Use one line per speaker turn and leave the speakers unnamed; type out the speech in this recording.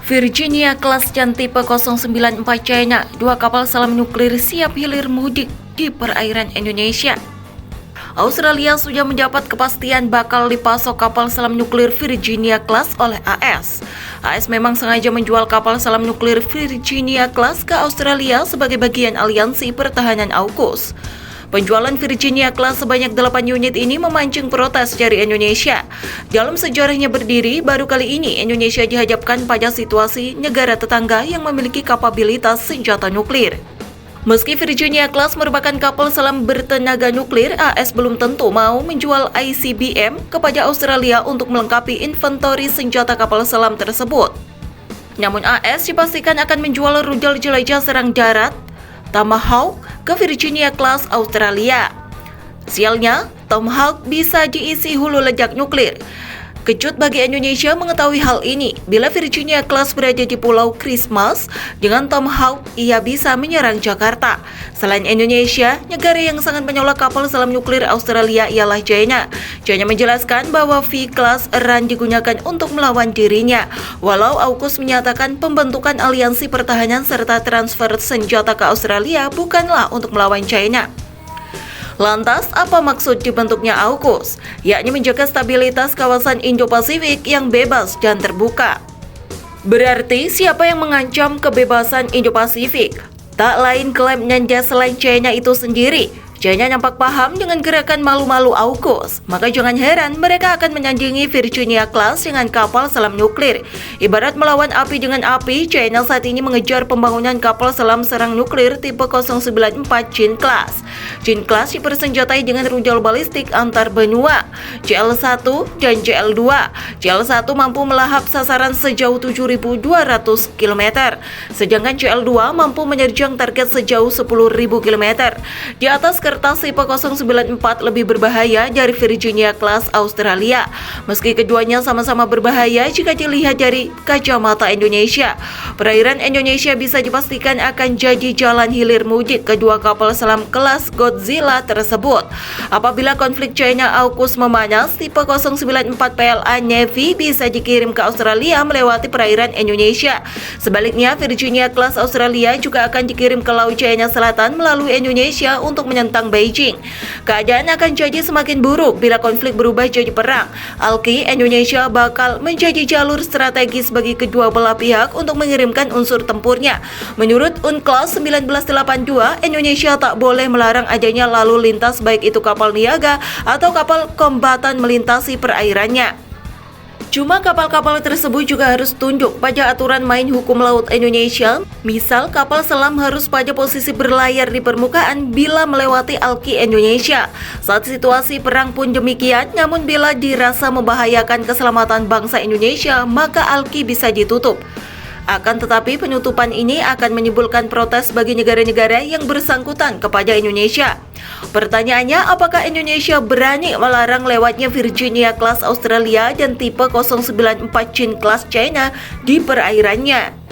Virginia Class dan tipe 094 China, dua kapal selam nuklir siap hilir mudik di perairan Indonesia. Australia sudah mendapat kepastian bakal dipasok kapal selam nuklir Virginia Class oleh AS. AS memang sengaja menjual kapal selam nuklir Virginia Class ke Australia sebagai bagian aliansi pertahanan AUKUS. Penjualan Virginia Class sebanyak 8 unit ini memancing protes dari Indonesia. Dalam sejarahnya berdiri, baru kali ini Indonesia dihadapkan pada situasi negara tetangga yang memiliki kapabilitas senjata nuklir. Meski Virginia Class merupakan kapal selam bertenaga nuklir, AS belum tentu mau menjual ICBM kepada Australia untuk melengkapi inventori senjata kapal selam tersebut. Namun AS dipastikan akan menjual rudal jelajah serang darat Tomahawk ke Virginia Class Australia. Sialnya, Tomahawk bisa diisi hulu ledak nuklir. Kejut bagi Indonesia mengetahui hal ini. Bila Virginia Class berada di Pulau Christmas, dengan Tomahawk ia bisa menyerang Jakarta. Selain Indonesia, negara yang sangat menolak kapal selam nuklir Australia ialah China. China menjelaskan bahwa V-Class erat digunakan untuk melawan dirinya. Walau AUKUS menyatakan pembentukan aliansi pertahanan serta transfer senjata ke Australia bukanlah untuk melawan China. Lantas, apa maksud dibentuknya AUKUS? Yakni menjaga stabilitas kawasan Indo-Pasifik yang bebas dan terbuka. Berarti siapa yang mengancam kebebasan Indo-Pasifik? Tak lain klaim Nanda selain China itu sendiri. China nampak paham dengan gerakan malu-malu AUKUS, maka jangan heran mereka akan menandingi Virginia Class dengan kapal selam nuklir. Ibarat melawan api dengan api, China saat ini mengejar pembangunan kapal selam serang nuklir tipe 094 Jin Class. Jin Class dipersenjatai dengan rudal balistik antar benua, JL-1 dan JL-2. JL-1 mampu melahap sasaran sejauh 7.200 km, sedangkan JL-2 mampu menerjang target sejauh 10.000 km. Di atas kertas tipe 094 lebih berbahaya dari Virginia Class Australia. Meski keduanya sama-sama berbahaya jika dilihat dari kacamata Indonesia. Perairan Indonesia bisa dipastikan akan jadi jalan hilir mudik kedua kapal selam kelas Godzilla tersebut. Apabila konflik China AUKUS memanas, tipe 094 PLA Navy bisa dikirim ke Australia melewati perairan Indonesia. Sebaliknya, Virginia Class Australia juga akan dikirim ke Laut China Selatan melalui Indonesia untuk menentang Beijing. Keadaan akan jadi semakin buruk bila konflik berubah jadi perang. Alki, Indonesia bakal menjadi jalur strategis bagi kedua belah pihak untuk mengirimkan unsur tempurnya. Menurut UNCLOS 1982, Indonesia tak boleh melarang adanya lalu lintas baik itu kapal niaga atau kapal kombatan melintasi perairannya. Cuma kapal-kapal tersebut juga harus tunduk pada aturan main hukum laut Indonesia. Misal, kapal selam harus pada posisi berlayar di permukaan bila melewati alki Indonesia. Saat situasi perang pun demikian, namun bila dirasa membahayakan keselamatan bangsa Indonesia, maka alki bisa ditutup. Akan tetapi penutupan ini akan menimbulkan protes bagi negara-negara yang bersangkutan kepada Indonesia. Pertanyaannya, apakah Indonesia berani melarang lewatnya Virginia Class Australia dan tipe 094 Jin Class China di perairannya?